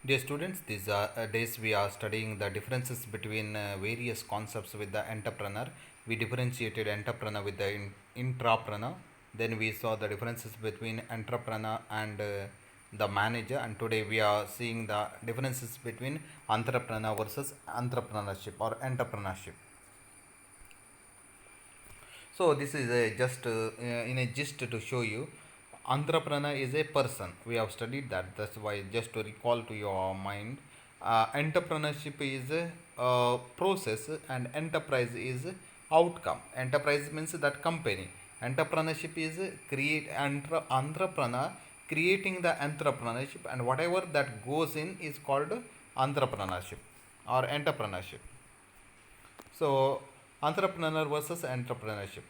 Dear students, these days we are studying the differences between various concepts with the entrepreneur. We differentiated entrepreneur with the intrapreneur. Then we saw the differences between entrepreneur and the manager. And today we are seeing the differences between entrepreneur versus entrepreneurship or entrepreneurship. So this is in a gist to show you. Entrepreneur is a person. We have studied that. That's why just to recall to your mind, entrepreneurship is a process and enterprise is outcome. Enterprise means that company. Entrepreneurship is entrepreneur creating the entrepreneurship, and whatever that goes in is called entrepreneurship or entrepreneurship. So, entrepreneur versus entrepreneurship.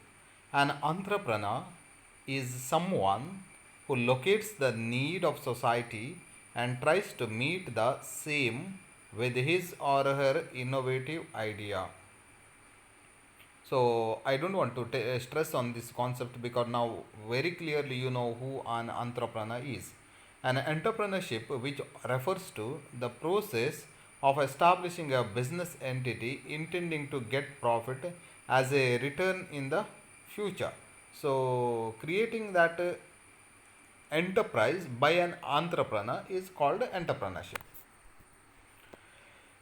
An entrepreneur is someone who locates the need of society and tries to meet the same with his or her innovative idea. So, I don't want to stress on this concept because now very clearly you know who an entrepreneur is. An entrepreneurship, which refers to the process of establishing a business entity intending to get profit as a return in the future. So, creating that enterprise by an entrepreneur is called entrepreneurship.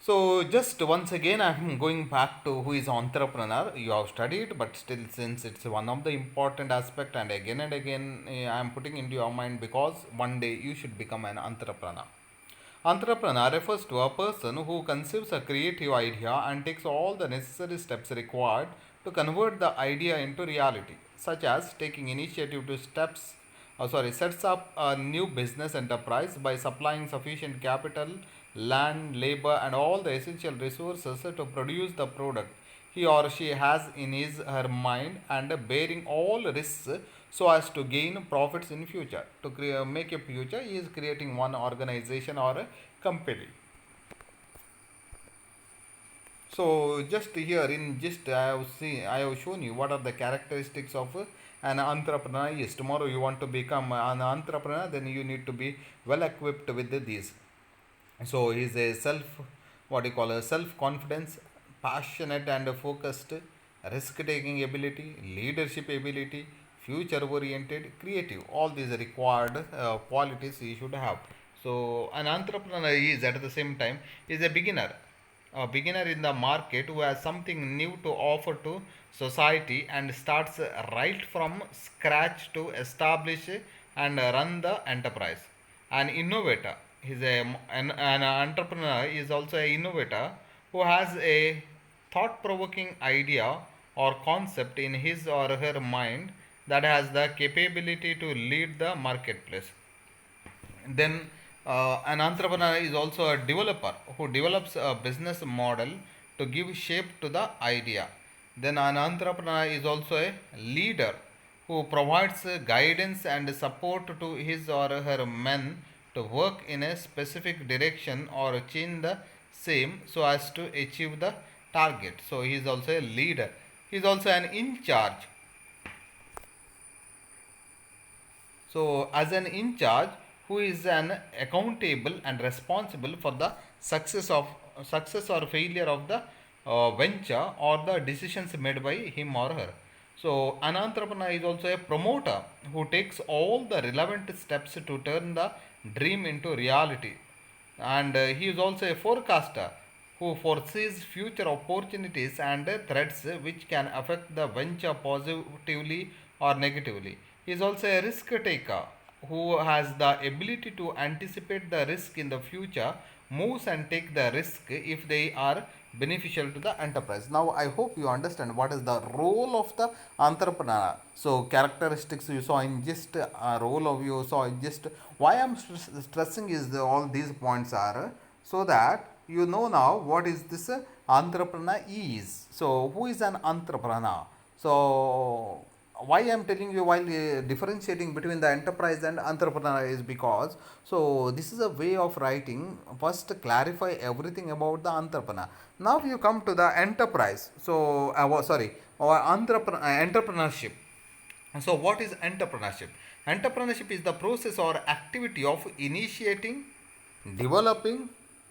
So just once again, I'm going back to who is entrepreneur. You have studied, but still, since it's one of the important aspect, and again, I'm putting into your mind because one day you should become an entrepreneur. Entrepreneur refers to a person who conceives a creative idea and takes all the necessary steps required to convert the idea into reality, such as taking initiative to sets up a new business enterprise by supplying sufficient capital, land, labor, and all the essential resources to produce the product he or she has in his her mind, and bearing all risks so as to gain profits in future. To make a future, he is creating one organization or a company. So just here in just I have shown you what are the characteristics of an entrepreneur is. Tomorrow you want to become an entrepreneur, then you need to be well equipped with these. So he is a what you call a self confidence, passionate and focused, risk taking ability, leadership ability, future oriented, creative. All these required qualities he should have. So an entrepreneur is at the same time is a beginner in the market who has something new to offer to society and starts right from scratch to establish and run the enterprise. An innovator, an entrepreneur is also an innovator who has a thought provoking idea or concept in his or her mind that has the capability to lead the marketplace. Then an entrepreneur is also a developer who develops a business model to give shape to the idea. Then an entrepreneur is also a leader who provides guidance and support to his or her men to work in a specific direction or change the same so as to achieve the target. So he is also a leader. He is also an in charge. So, as an in charge, who is an accountable and responsible for the success or failure of the venture or the decisions made by him or her. So, an entrepreneur is also a promoter who takes all the relevant steps to turn the dream into reality, and he is also a forecaster who foresees future opportunities and threats which can affect the venture positively or negatively. He is also a risk taker who has the ability to anticipate the risk in the future, moves and take the risk if they are beneficial to the enterprise. Now, I hope you understand what is the role of the entrepreneur. So, characteristics you saw in just role of you saw in just why I'm stressing is all these points are so that you know now what is this entrepreneur is. So, who is an entrepreneur? So, why I am telling you while differentiating between the enterprise and entrepreneur is because so this is a way of writing. First, clarify everything about the entrepreneur. Now you come to the enterprise. So, or entrepreneurship. So, what is entrepreneurship? Entrepreneurship is the process or activity of initiating, developing,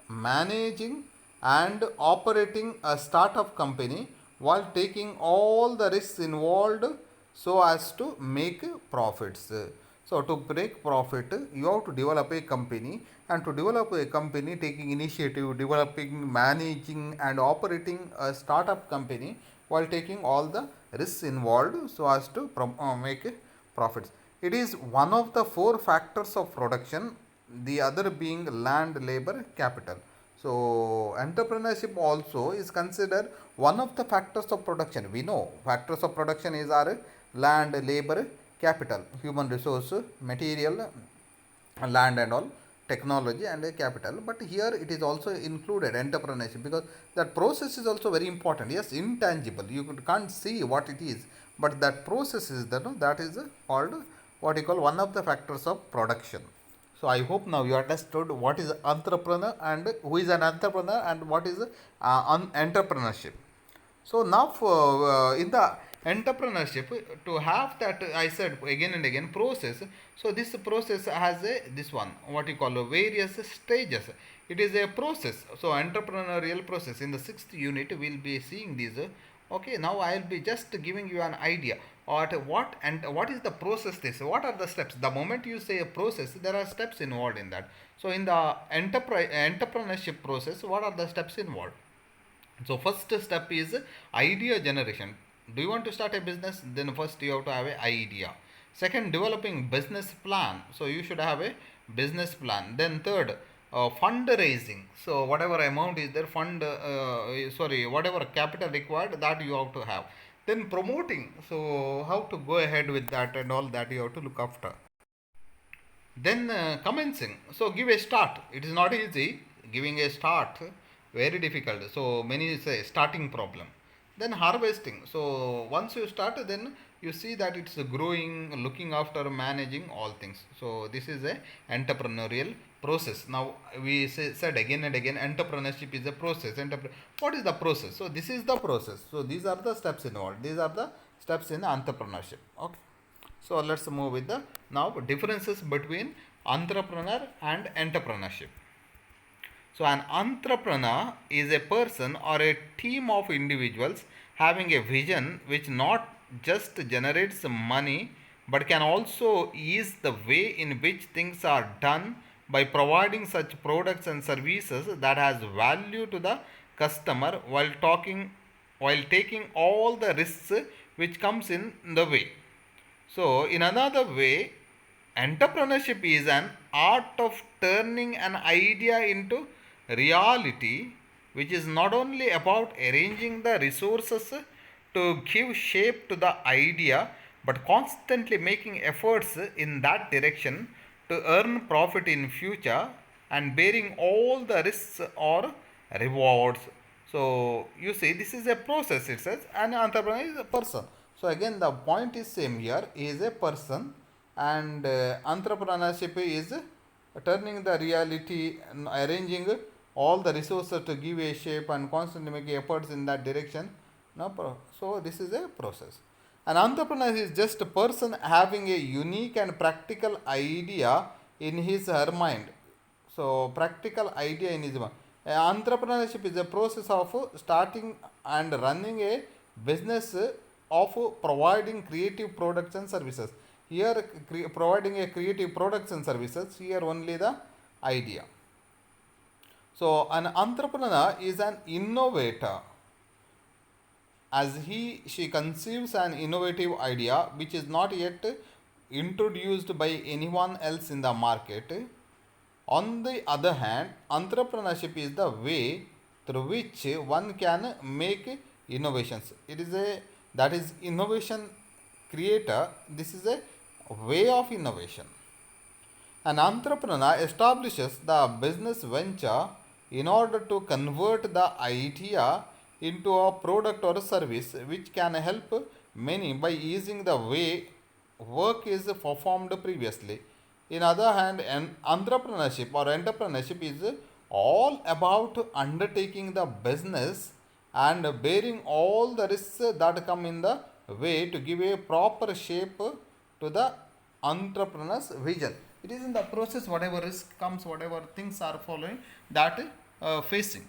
managing, and operating a startup company while taking all the risks involved so as to make profits. So, to make profit, you have to develop a company, and to develop a company, taking initiative, developing, managing, and operating a startup company while taking all the risks involved so as to make profits. It is one of the four factors of production, the other being land, labor, capital. So, entrepreneurship also is considered one of the factors of production. We know factors of production is our land, labor, capital, human resource, material, land and all, technology and capital. But here it is also included entrepreneurship, because that process is also very important. Yes, intangible, you can't see what it is, but that process is that is called what you call one of the factors of production. So I hope now you understood what is entrepreneur and who is an entrepreneur and what is entrepreneurship. So now for in the entrepreneurship, to have that, I said again and again, process. So this process has a this one what you call various stages. It is a process. So entrepreneurial process. In the sixth unit, we'll be seeing these. Okay, now I'll be just giving you an idea what and what is the process. This what are the steps. The moment you say a process, there are steps involved in that. So in the entrepreneurship process, what are the steps involved? So first step is idea generation. Do you want to start a business? Then first you have to have an idea. Second, developing business plan. So you should have a business plan. Then third, fundraising. So whatever amount is there, whatever capital required, that you have to have. Then promoting. So how to go ahead with that and all that you have to look after. Then commencing. So give a start. It is not easy. Giving a start, very difficult. So many say starting problem. Then harvesting. So once you start, then you see that it's growing, looking after, managing all things. So this is a entrepreneurial process. Now we said again and again, entrepreneurship is a process. What is the process? So this is the process. So these are the steps involved. These are the steps in entrepreneurship. Okay. So let's move with the now differences between entrepreneur and entrepreneurship. So an entrepreneur is a person or a team of individuals having a vision which not just generates money but can also ease the way in which things are done by providing such products and services that has value to the customer while taking all the risks which comes in the way. So, in another way, entrepreneurship is an art of turning an idea into reality, which is not only about arranging the resources to give shape to the idea, but constantly making efforts in that direction to earn profit in future and bearing all the risks or rewards. So you see, this is a process. It says an entrepreneur is a person. So again, the point is same here. He is a person, and entrepreneurship is turning the reality, arranging all the resources to give a shape and constantly making efforts in that direction. So this is a process. An entrepreneur is just a person having a unique and practical idea in his or her mind. So practical idea in his mind. Entrepreneurship is a process of starting and running a business of providing creative products and services. Here providing a creative products and services, here only the idea. So an entrepreneur is an innovator, as she conceives an innovative idea which is not yet introduced by anyone else in the market. On the other hand, entrepreneurship is the way through which one can make innovations. It is a that is innovation creator. This is a way of innovation. An entrepreneur establishes the business venture in order to convert the idea into a product or a service which can help many by easing the way work is performed previously. In other hand, an entrepreneurship or entrepreneurship is all about undertaking the business and bearing all the risks that come in the way to give a proper shape to the entrepreneur's vision. It is in the process, whatever risk comes, whatever things are following, that facing.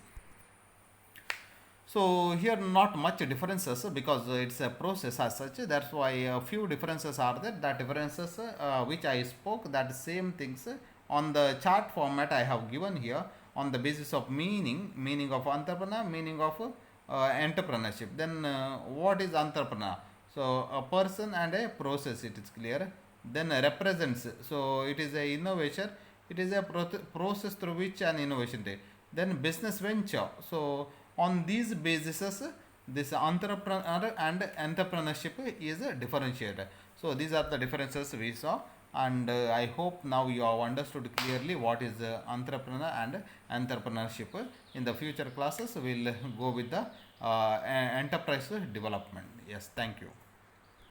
So here not much differences because it's a process as such. That's why a few differences are there. That differences which I spoke, that same things on the chart format I have given here on the basis of meaning of entrepreneur, meaning of entrepreneurship. Then what is entrepreneur? So a person and a process, it is clear. Then represents. So it is a innovation. It is a process through which an innovation takes. Then business venture. So on these bases, this entrepreneur and entrepreneurship is differentiated. So these are the differences we saw, and I hope now you have understood clearly what is entrepreneur and entrepreneurship. In the future classes, we'll go with the enterprise development. Yes, thank you.